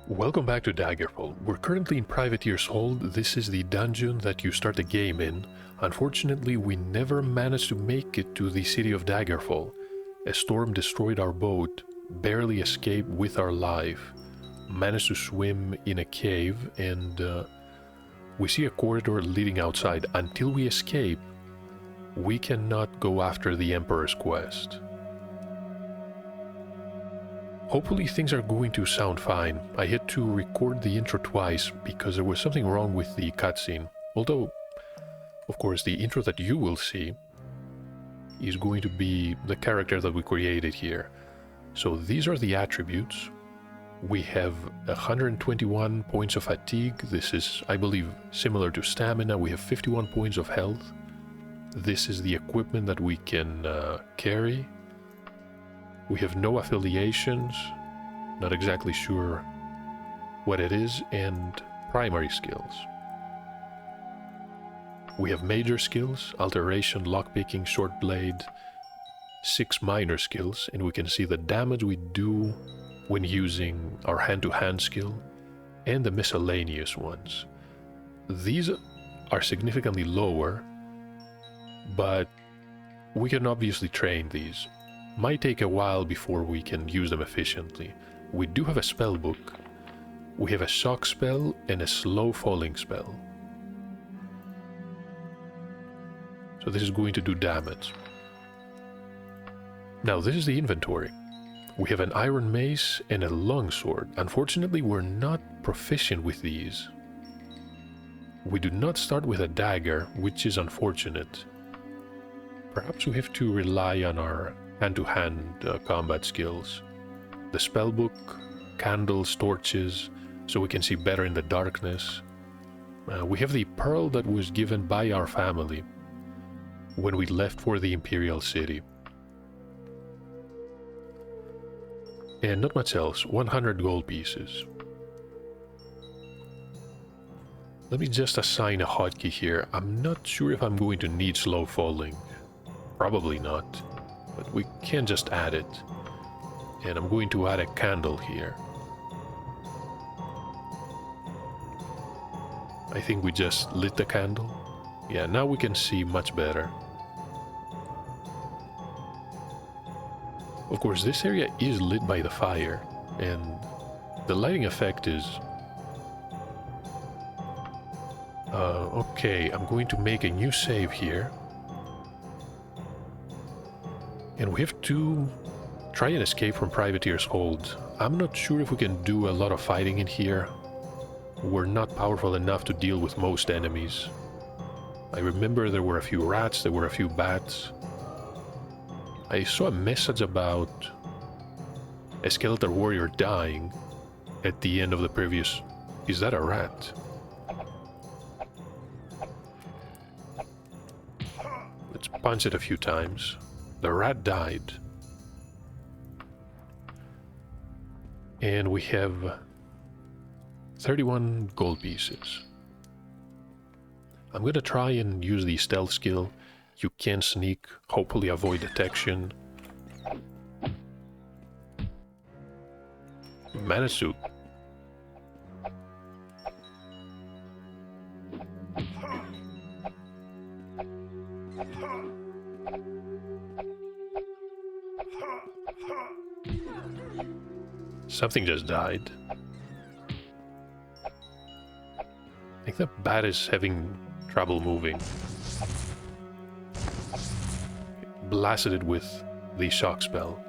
Welcome back to Daggerfall. We're currently in Privateer's Hold. This is the dungeon that you start the game in. Unfortunately, we never managed to make it to the city of Daggerfall. A storm destroyed our boat, barely escaped with our life, managed to swim in a cave, and we see a corridor leading outside. Until we escape, we cannot go after the Emperor's quest. Hopefully things are going to sound fine. I had to record the intro twice because there was something wrong with the cutscene. Although, of course, the intro that you will see is going to be the character that we created here. So these are the attributes. We have 121 points of fatigue. This is, I believe, similar to stamina. We have 51 points of health. This is the equipment that we can carry. We have no affiliations, not exactly sure what it is, and primary skills. We have major skills, alteration, lockpicking, short blade, 6 minor skills, and we can see the damage we do when using our hand-to-hand skill, and the miscellaneous ones. These are significantly lower, but we can obviously train these. Might take a while before we can use them efficiently. We do have a spell book. We have a shock spell and a slow falling spell. So this is going to do damage. Now this is the inventory. We have an iron mace and a longsword. Unfortunately, we're not proficient with these. We do not start with a dagger, which is unfortunate. Perhaps we have to rely on our hand-to-hand combat skills. The spellbook, candles, torches, so we can see better in the darkness. We have the pearl that was given by our family when we left for the Imperial City. And not much else, 100 gold pieces. Let me just assign a hotkey here. I'm not sure if I'm going to need slow falling. Probably not. But we can just add it. And I'm going to add a candle here. I think we just lit the candle. Yeah, now we can see much better. Of course, this area is lit by the fire, and the lighting effect is... okay, I'm going to make a new save here. And we have to try and escape from Privateer's Hold. I'm not sure if we can do a lot of fighting in here. We're not powerful enough to deal with most enemies. I remember there were a few rats, there were a few bats. I saw a message about a skeleton warrior dying at the end of the previous... Is that a rat? Let's punch it a few times. The rat died. And we have 31 gold pieces. I'm gonna try and use the stealth skill. You can sneak, hopefully avoid detection. Managed to. Something just died. I think the bat is having trouble moving. Blasted it with the shock spell.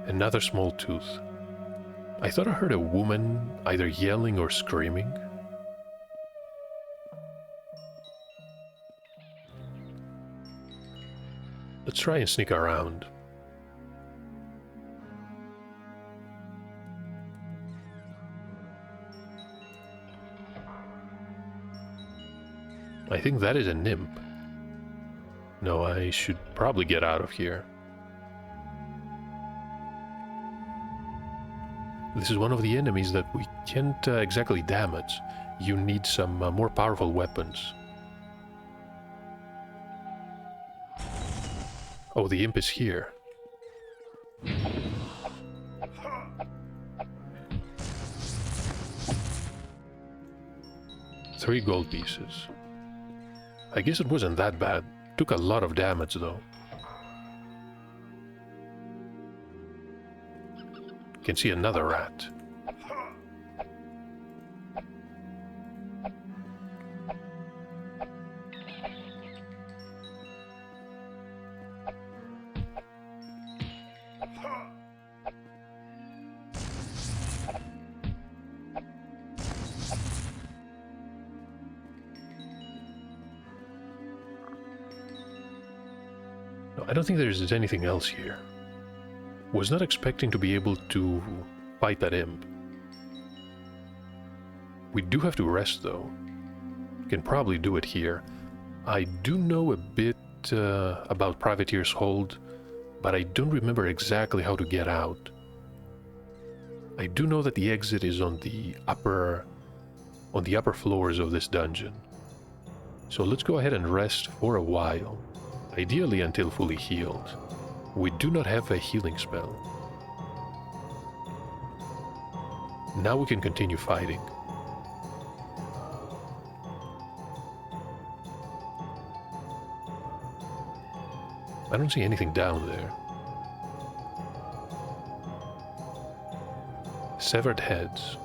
Another small tooth. I thought I heard a woman either yelling or screaming. Let's try and sneak around. I think that is a nymph. No, I should probably get out of here. This is one of the enemies that we can't exactly damage. You need some more powerful weapons. Oh, the imp is here. 3 gold pieces. I guess it wasn't that bad. Took a lot of damage though. Can see another rat. No, I don't think there's anything else here. Was not expecting to be able to fight that imp. We do have to rest though. Can probably do it here. I do know a bit about Privateer's Hold, but I don't remember exactly how to get out. I do know that the exit is on the upper floors of this dungeon. So let's go ahead and rest for a while, ideally until fully healed. We do not have a healing spell. Now we can continue fighting. I don't see anything down there. Severed heads.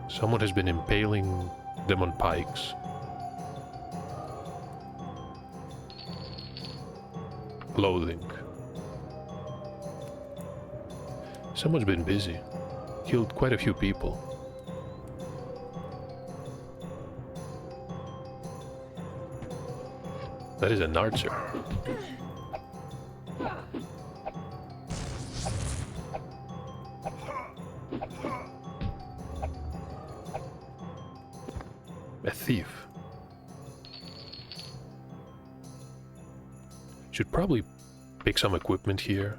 Someone has been impaling them on pikes. Clothing. Someone's been busy. Killed quite a few people. That is an archer. A thief. Should probably pick some equipment here.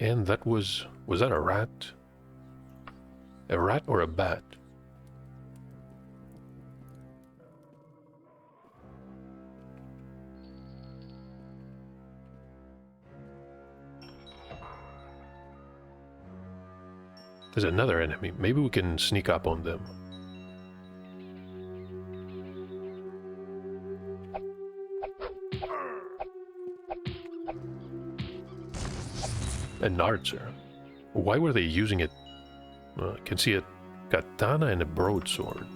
And that was that a rat? A rat or a bat? There's another enemy. Maybe we can sneak up on them. An archer. Why were they using it? I can see a katana and a broadsword.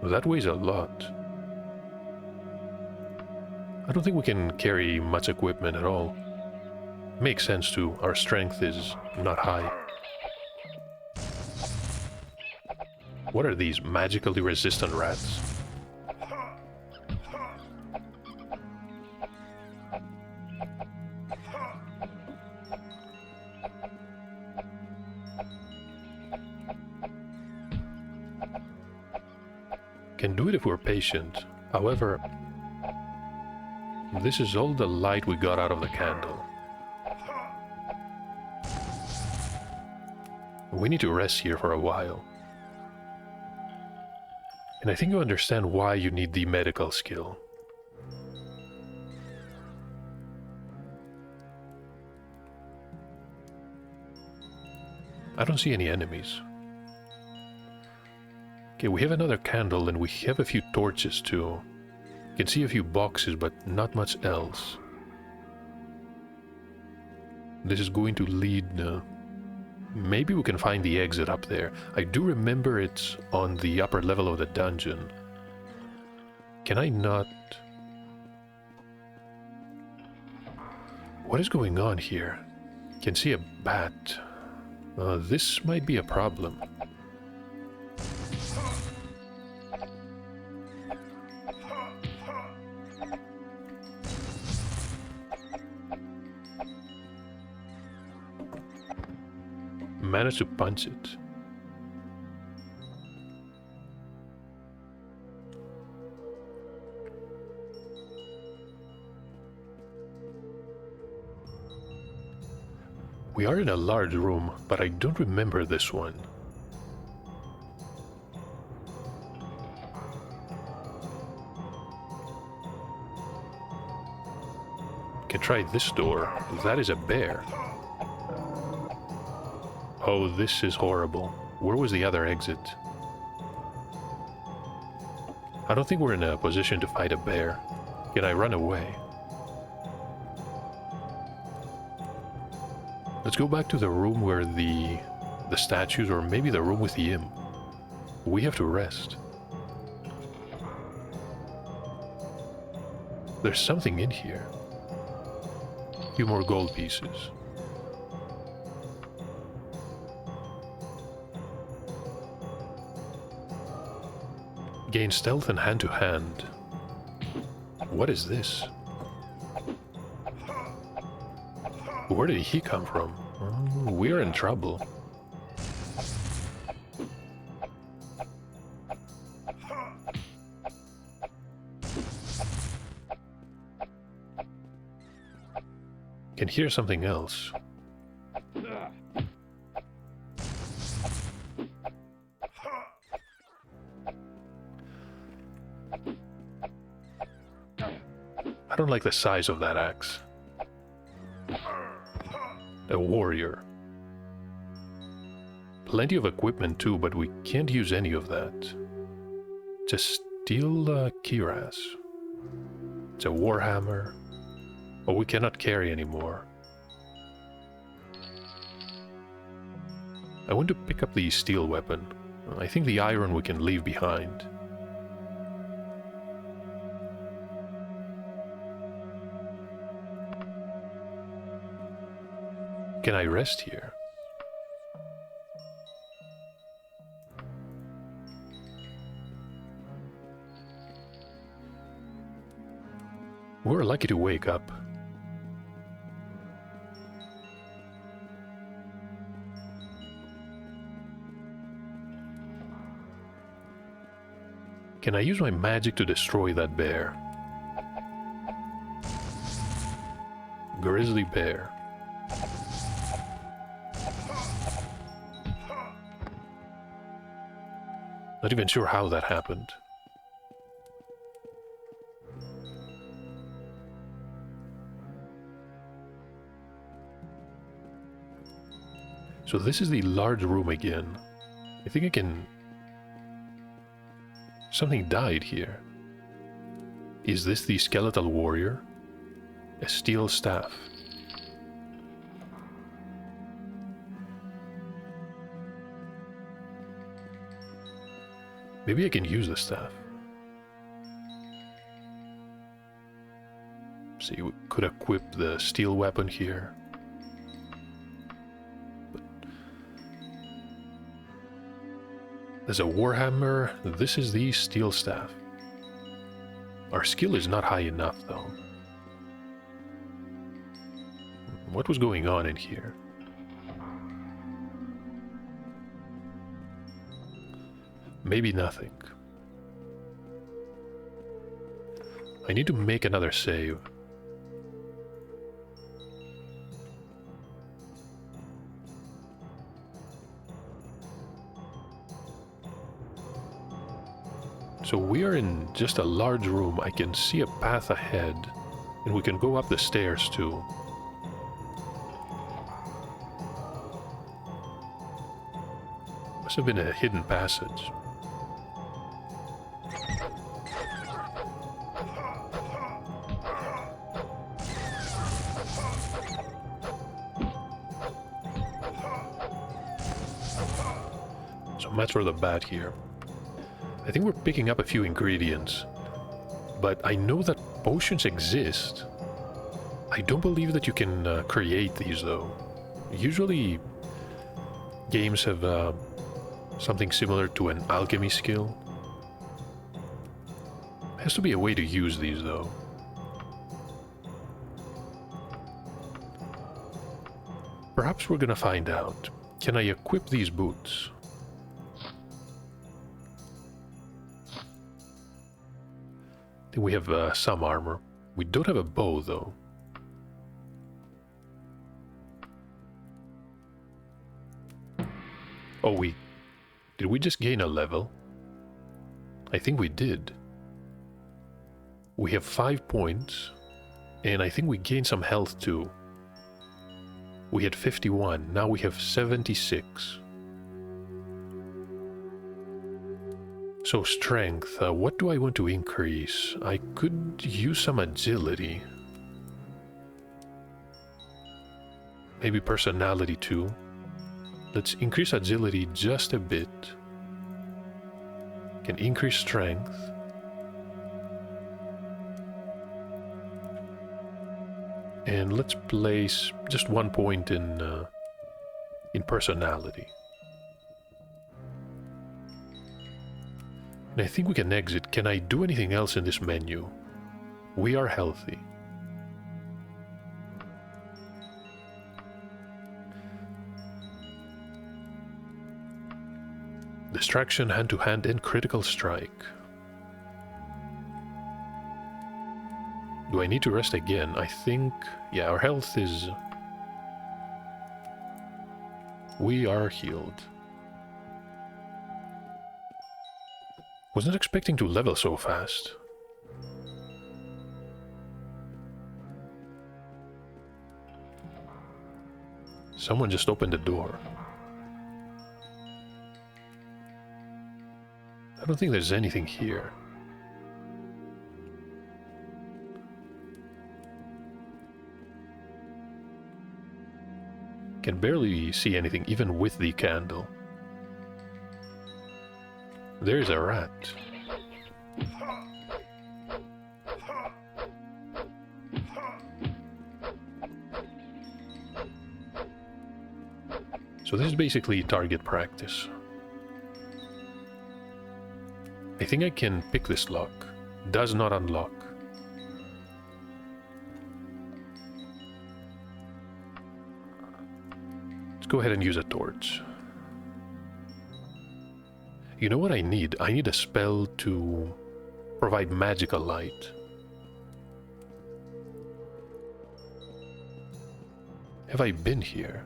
That weighs a lot. I don't think we can carry much equipment at all. Makes sense too, our strength is not high. What are these magically resistant rats? Can do it if we're patient. However, this is all the light we got out of the candle. We need to rest here for a while. And I think you understand why you need the medical skill. I don't see any enemies. Okay, we have another candle and we have a few torches too. You can see a few boxes, but not much else. This is going to lead... maybe we can find the exit up there. I do remember it's on the upper level of the dungeon. Can I not... What is going on here? Can see a bat. This might be a problem. Managed to punch it. We are in a large room, but I don't remember this one. Can try this door. That is a bear. Oh, this is horrible. Where was the other exit? I don't think we're in a position to fight a bear. Can I run away? Let's go back to the room where the statues, or maybe the room with the imp. We have to rest. There's something in here. A few more gold pieces. Gain stealth and hand to hand. What is this? Where did he come from? Oh, we're in trouble. Can hear something else. I don't like the size of that axe. A warrior. Plenty of equipment too, but we can't use any of that. Just steel kiras. It's a warhammer. Oh, we cannot carry anymore. I want to pick up the steel weapon. I think the iron we can leave behind. Can I rest here? We're lucky to wake up. Can I use my magic to destroy that bear? Grizzly bear. Not even sure how that happened. So this is the large room again. I think I can... Something died here. Is this the skeletal warrior? A steel staff. Maybe I can use the staff. See, we could equip the steel weapon here. But there's a warhammer. This is the steel staff. Our skill is not high enough, though. What was going on in here? Maybe nothing. I need to make another save. So we are in just a large room. I can see a path ahead, and we can go up the stairs too. Must have been a hidden passage. So much for the bat here. I think we're picking up a few ingredients, but I know that potions exist. I don't believe that you can create these though. Usually games have something similar to an alchemy skill. Has to be a way to use these though. Perhaps we're gonna find out. Can I equip these boots? I think we have some armor. We don't have a bow though. Oh, did we just gain a level? I think we did. We have 5 points, and I think we gained some health too. We had 51, now we have 76. So strength, what do I want to increase? I could use some agility. Maybe personality too. Let's increase agility just a bit. Can increase strength. And let's place just 1 point in personality. And I think we can exit. Can I do anything else in this menu? We are healthy. Distraction, hand-to-hand, and critical strike. Do I need to rest again? I think... yeah, our health is... we are healed. Wasn't expecting to level so fast. Someone just opened the door. I don't think there's anything here. Can barely see anything even with the candle. There's a rat. So this is basically target practice. I think I can pick this lock. Does not unlock. Let's go ahead and use a torch. You know what I need? I need a spell to provide magical light. Have I been here?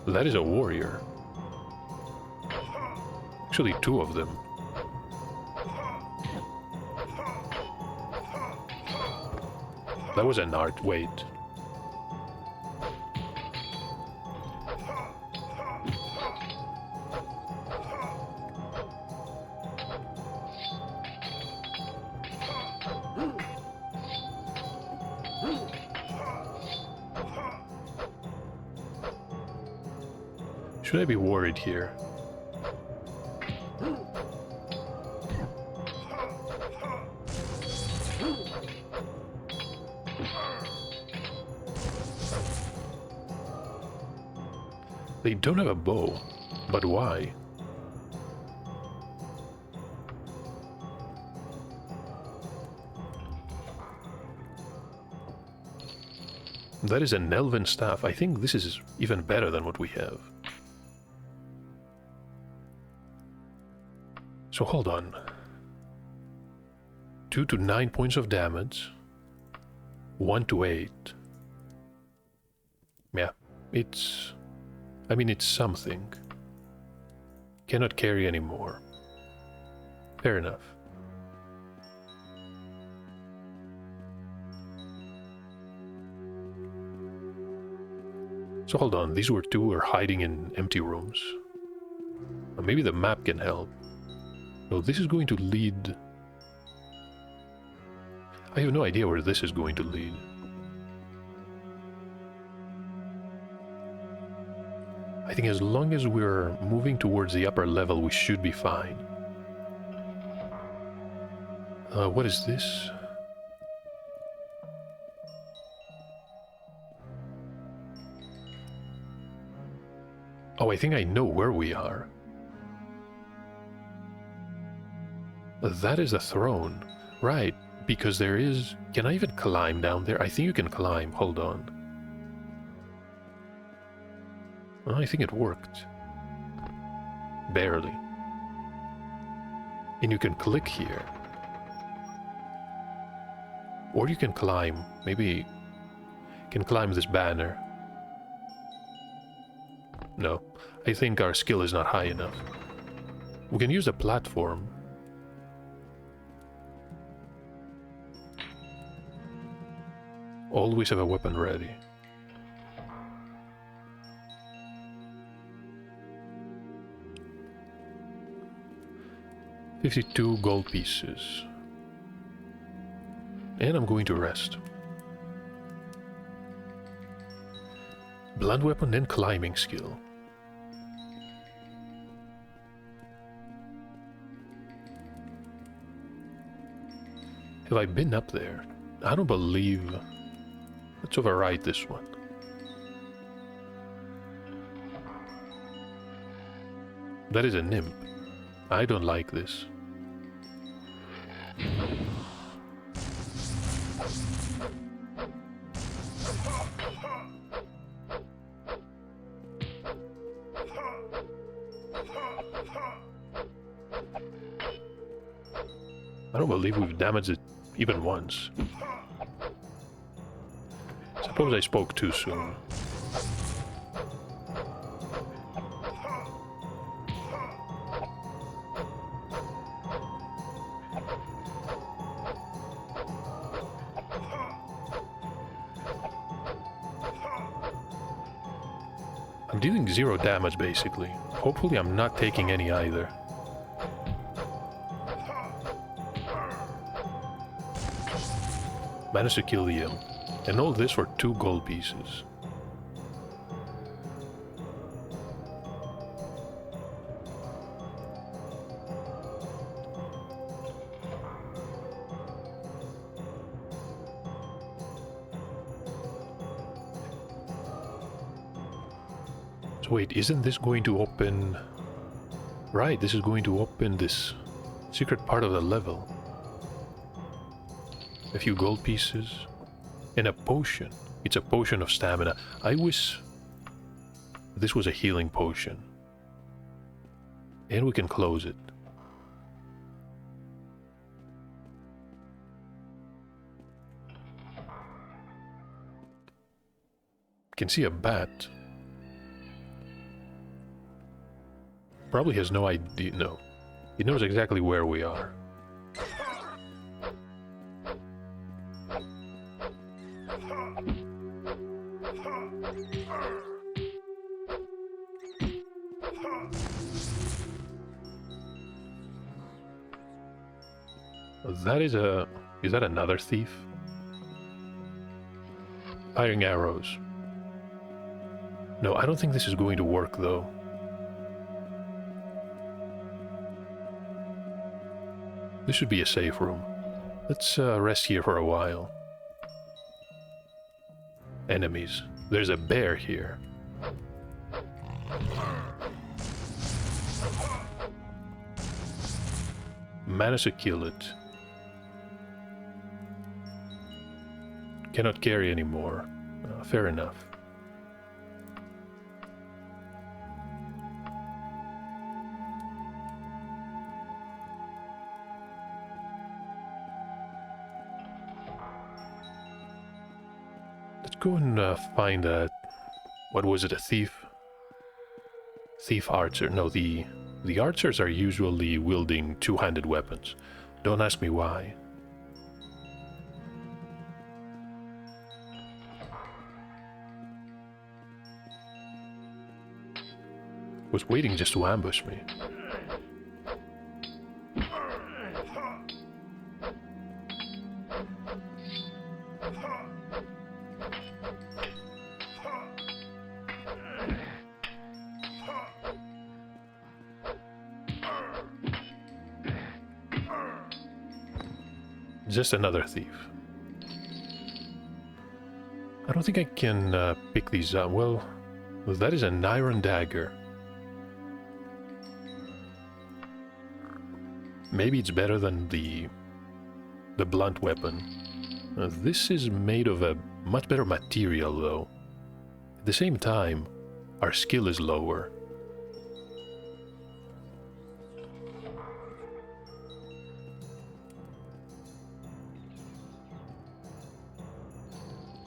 That is a warrior. Actually, 2 of them. That was an art. Wait. Should I be worried here? They don't have a bow, but why? That is an elven staff. I think this is even better than what we have. So hold on. 2 to 9 points of damage. 1 to 8. Yeah, it's... I mean, it's something. Cannot carry anymore. Fair enough. So hold on, these 2 are hiding in empty rooms. Or maybe the map can help. No, this is going to lead... I have no idea where this is going to lead. I think as long as we're moving towards the upper level, we should be fine. What is this? Oh, I think I know where we are. That is the throne. Right, because there is... Can I even climb down there? I think you can climb. Hold on. I think it worked. Barely. And you can click here. Or you can climb. Maybe you can climb this banner. No, I think our skill is not high enough. We can use a platform. Always have a weapon ready. $52 gold pieces. And I'm going to rest. Blunt weapon and climbing skill. Have I been up there? I don't believe... Let's override this one. That is a nymph. I don't like this. I don't believe we've damaged it even once. Suppose I spoke too soon. I'm dealing 0 damage basically. Hopefully I'm not taking any either. Managed to kill the imp. And all this for 2 gold pieces. So wait, isn't this going to open... Right, this is going to open this secret part of the level. A few gold pieces. And a potion. It's a potion of stamina. I wish this was a healing potion. And we can close it. Can see a bat. Probably has no idea. No. It knows exactly where we are. That is a... Is that another thief? Firing arrows. No, I don't think this is going to work, though. This should be a safe room. Let's rest here for a while. Enemies. There's a bear here. Managed to kill it. Cannot carry anymore. Fair enough. Let's go and find a... What was it, a thief? Thief archer. No, the archers are usually wielding two-handed weapons. Don't ask me why. Was waiting just to ambush me. Just another thief. I don't think I can pick these up. Well, that is an iron dagger. Maybe it's better than the blunt weapon. This is made of a much better material, though. At the same time, our skill is lower.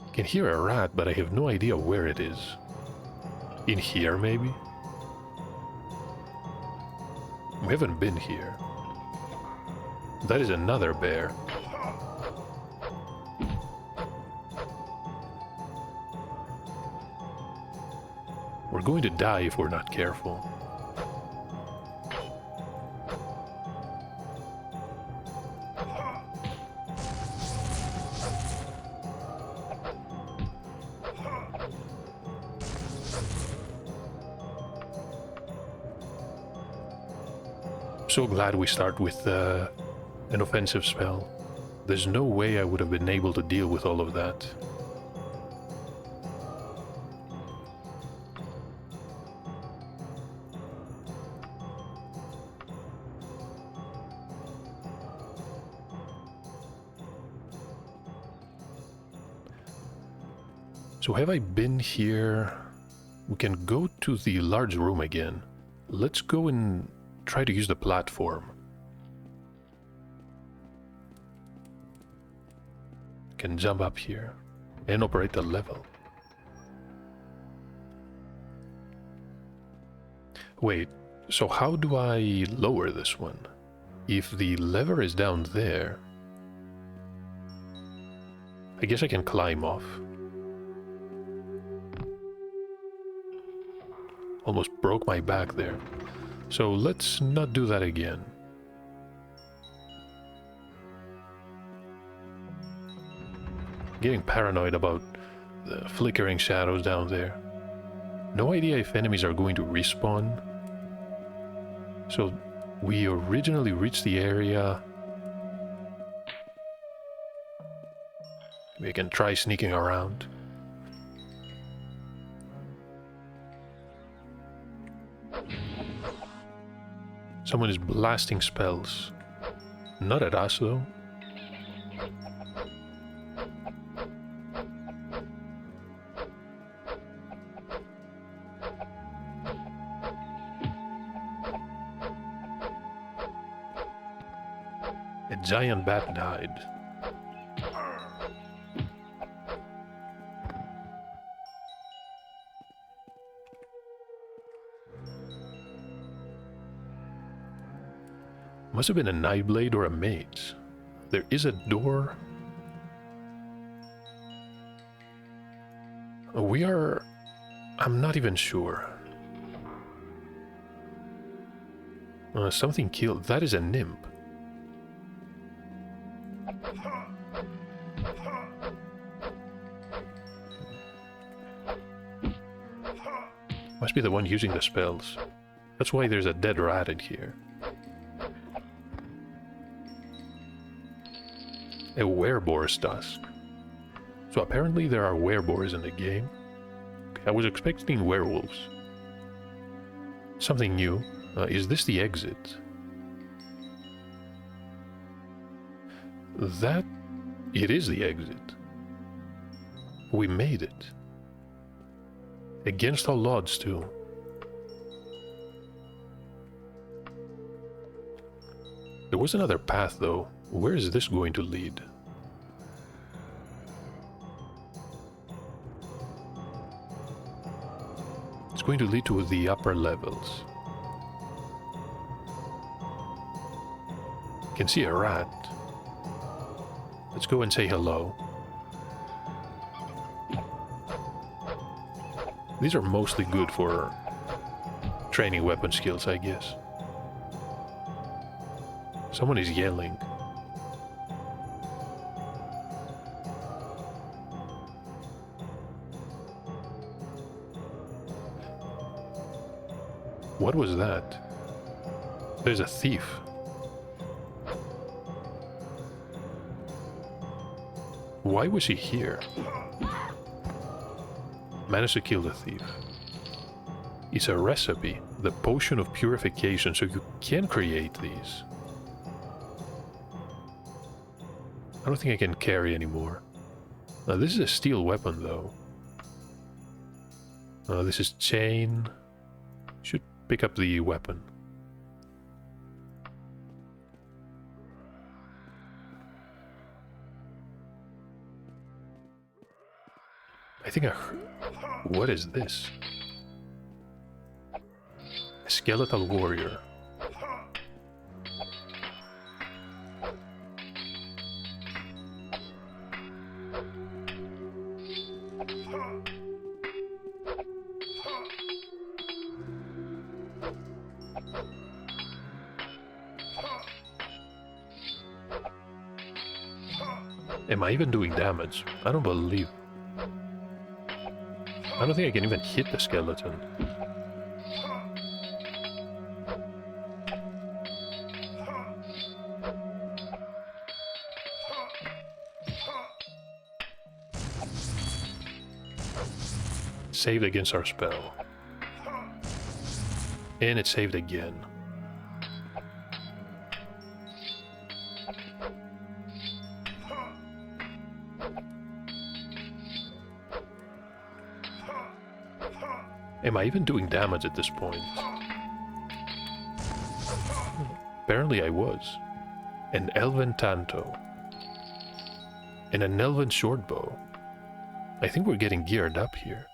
I can hear a rat, but I have no idea where it is. In here, maybe? We haven't been here. That is another bear. We're going to die if we're not careful. So glad we start with an offensive spell. There's no way I would have been able to deal with all of that. So have I been here? We can go to the large room again. Let's go and try to use the platform. Can jump up here and operate the level. Wait, so how do I lower this one? If the lever is down there, I guess I can climb off. Almost broke my back there. So let's not do that again. Getting paranoid about the flickering shadows down there. No idea if enemies are going to respawn. So we originally reached the area. We can try sneaking around. Someone is blasting spells. Not at us, though. A giant bat died. Must have been a Nightblade or a mage. There is a door. We are... I'm not even sure. Something killed. That is a nymph. Must be the one using the spells. That's why there's a dead rat in here. A wereboar's tusk. So apparently there are wereboars in the game. Okay, I was expecting werewolves. Something new. Is this the exit? That... it is the exit. We made it. Against all odds, too. There was another path, though. Where is this going to lead? It's going to lead to the upper levels. I can see a rat. Let's go and say hello. These are mostly good for training weapon skills, I guess. Someone is yelling. What was that? There's a thief. Why was he here? Managed to kill the thief. It's a recipe, the potion of purification, so you can create these. I don't think I can carry anymore. Now this is a steel weapon though. This is chain. Should pick up the weapon. I think I heard... What is this? A skeletal warrior. Am I even doing damage? I don't believe... I don't think I can even hit the skeleton. Saved against our spell. And it saved again. Am I even doing damage at this point? Apparently I was. An elven tanto. And an elven shortbow. I think we're getting geared up here.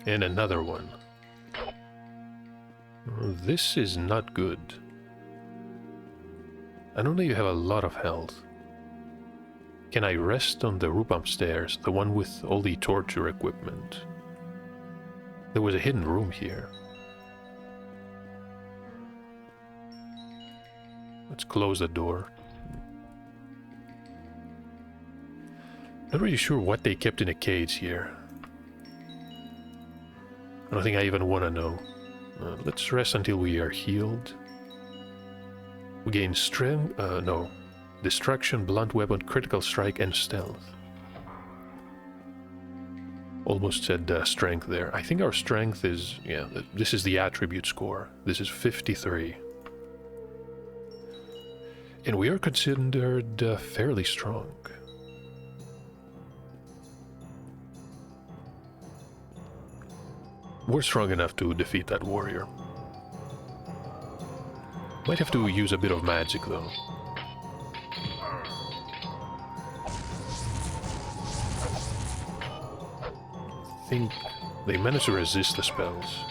And another one. This is not good. I don't know you have a lot of health. Can I rest on the roof upstairs, the one with all the torture equipment? There was a hidden room here. Let's close the door. Not really sure what they kept in a cage here. I don't think I even want to know. Let's rest until we are healed. We gain strength, no. Destruction, blunt weapon, critical strike, and stealth. Almost said strength there. I think our strength is, yeah, this is the attribute score. This is 53. And we are considered fairly strong. We're strong enough to defeat that warrior. Might have to use a bit of magic though. I think they managed to resist the spells.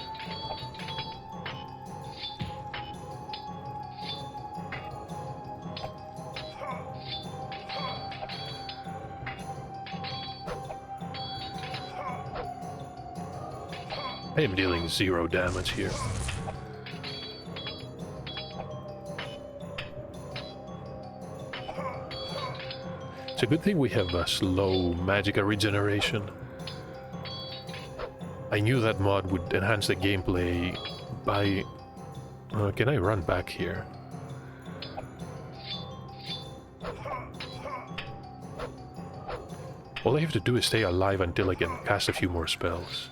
I am dealing 0 damage here. It's a good thing we have a slow magica regeneration. I knew that mod would enhance the gameplay by... can I run back here? All I have to do is stay alive until I can cast a few more spells.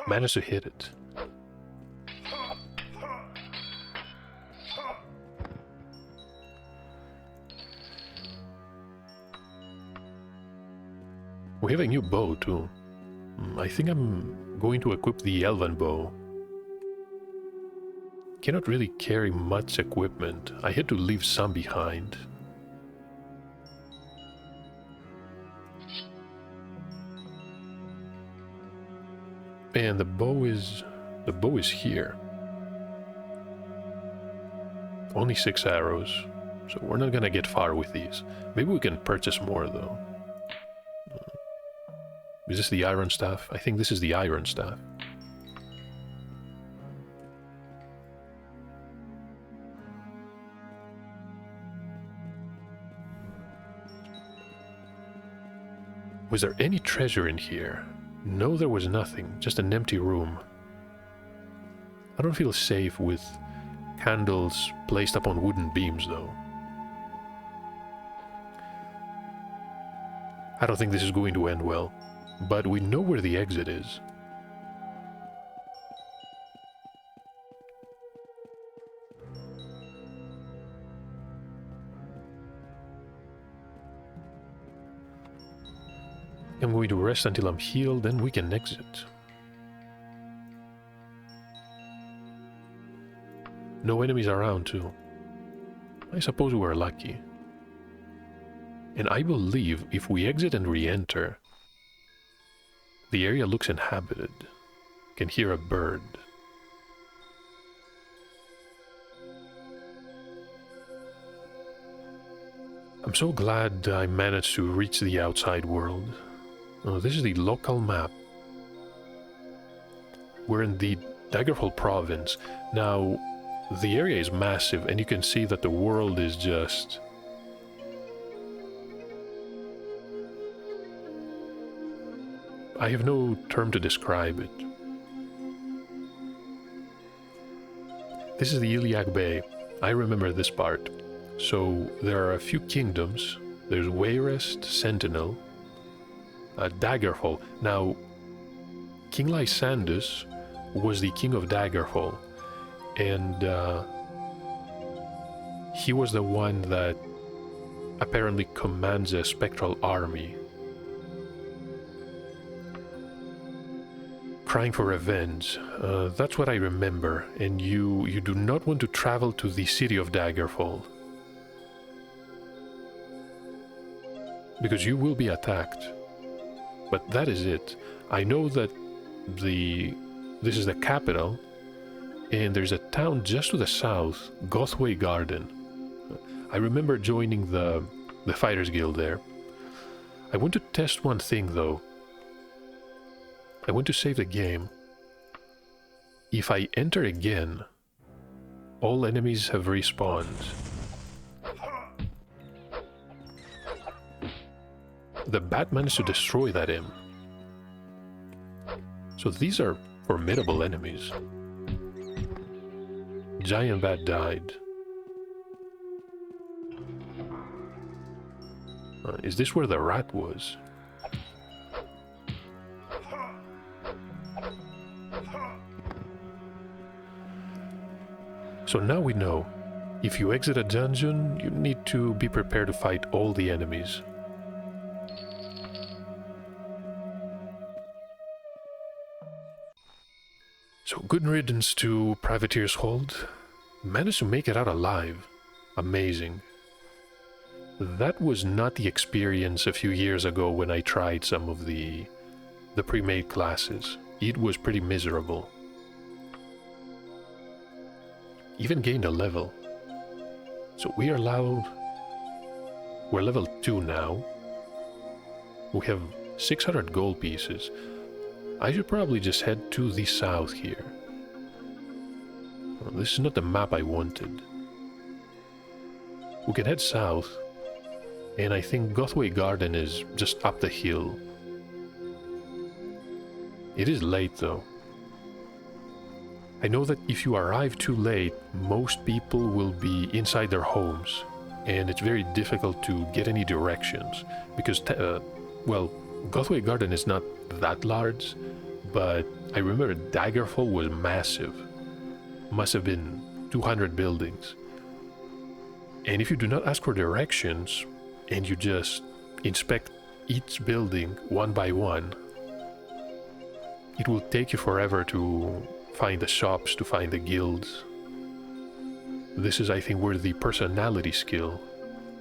Managed to hit it. We have a new bow too. I think I'm going to equip the elven bow. Cannot really carry much equipment. I had to leave some behind. And the bow is here. Only 6 arrows, so we're not gonna get far with these. Maybe we can purchase more though. Is this the iron staff? I think this is the iron staff. Was there any treasure in here? No, there was nothing, just an empty room. I don't feel safe with candles placed upon wooden beams, though. I don't think this is going to end well, but we know where the exit is. I'm going to rest until I'm healed, then we can exit. No enemies around, too. I suppose we're lucky. And I believe if we exit and re-enter, The area looks inhabited. Can hear a bird. I'm so glad I managed to reach the outside world. Oh, this is the local map. We're in the Daggerfall province. Now, the area is massive, and you can see that the world is just... I have no term to describe it. This is the Iliac Bay. I remember this part. So, there are a few kingdoms. There's Wayrest, Sentinel, Daggerfall. Now, King Lysandus was the king of Daggerfall, and he was the one that apparently commands a spectral army, crying for revenge. That's what I remember, and you do not want to travel to the city of Daggerfall, because you will be attacked. But that is it. I know that this is the capital, and there's a town just to the south, Gothway Garden. I remember joining the Fighters Guild there. I want to test one thing though. I want to save the game. If I enter again, all enemies have respawned. The bat managed to destroy that imp. So these are formidable enemies. Giant bat died. Is this where the rat was? So now we know, if you exit a dungeon, you need to be prepared to fight all the enemies. So good riddance to Privateer's Hold. Managed to make it out alive. Amazing. That was not the experience a few years ago when I tried some of the pre-made classes. It was pretty miserable. Even gained a level. So we are allowed... We're level 2 now. We have 600 gold pieces. I should probably just head to the south here. Well, this is not the map I wanted. We can head south, and I think Gothway Garden is just up the hill. It is late though. I know that if you arrive too late, most people will be inside their homes, and it's very difficult to get any directions, because, well, Gothway Garden is not that large, but I remember Daggerfall was massive. Must have been 200 buildings. And if you do not ask for directions, and you just inspect each building one by one, it will take you forever to find the shops, to find the guilds. This is, I think, where the personality skill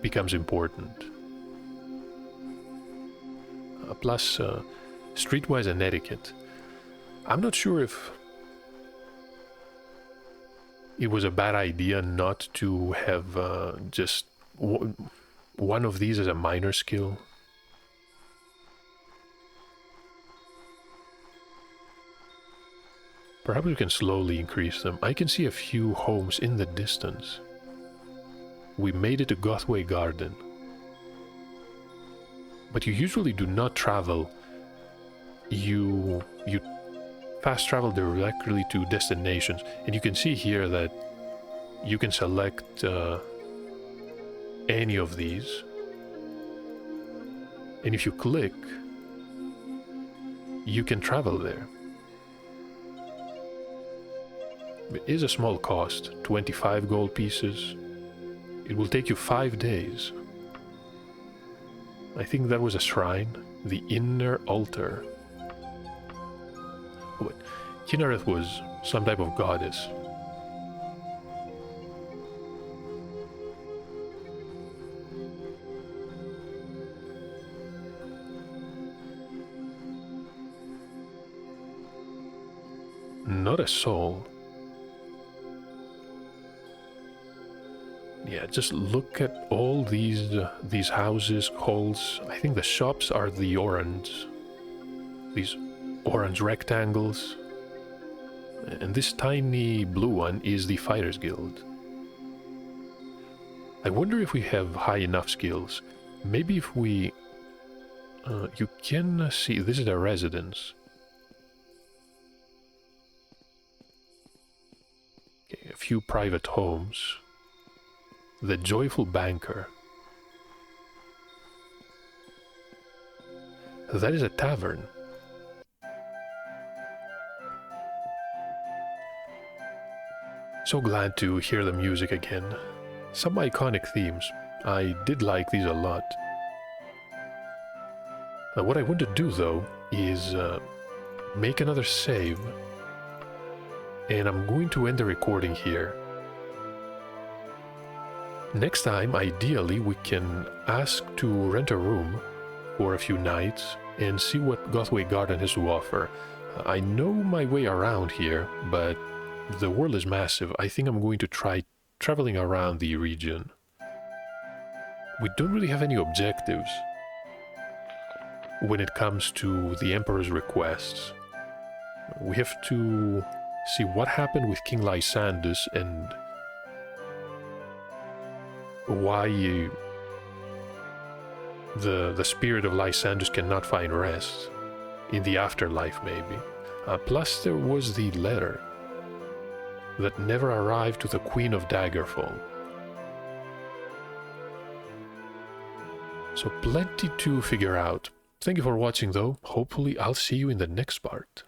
becomes important. Plus, streetwise and etiquette. I'm not sure if it was a bad idea not to have just one of these as a minor skill. Perhaps we can slowly increase them. I can see a few homes in the distance. We made it to Gothway Garden. But you usually do not travel. You fast travel directly to destinations. And you can see here that you can select any of these. And if you click, you can travel there. It is a small cost, 25 gold pieces. It will take you 5 days. I think that was a shrine, the Inner Altar. Oh, wait. Kinnereth was some type of goddess. Not a soul. Yeah, just look at all these houses, halls. I think the shops are the orange. These orange rectangles. And this tiny blue one is the Fighters Guild. I wonder if we have high enough skills. Maybe if we... you can see, this is a residence. Okay, a few private homes. The Joyful Banker. That is a tavern. So glad to hear the music again. Some iconic themes. I did like these a lot. What I want to do though is make another save. And I'm going to end the recording here. Next time, ideally, we can ask to rent a room for a few nights and see what Gothway Garden has to offer. I know my way around here, but the world is massive. I think I'm going to try traveling around the region. We don't really have any objectives when it comes to the Emperor's requests. We have to see what happened with King Lysandus and why the spirit of Lysandus cannot find rest in the afterlife, maybe. Plus there was the letter that never arrived to the Queen of Daggerfall. So plenty to figure out. Thank you for watching though. Hopefully I'll see you in the next part.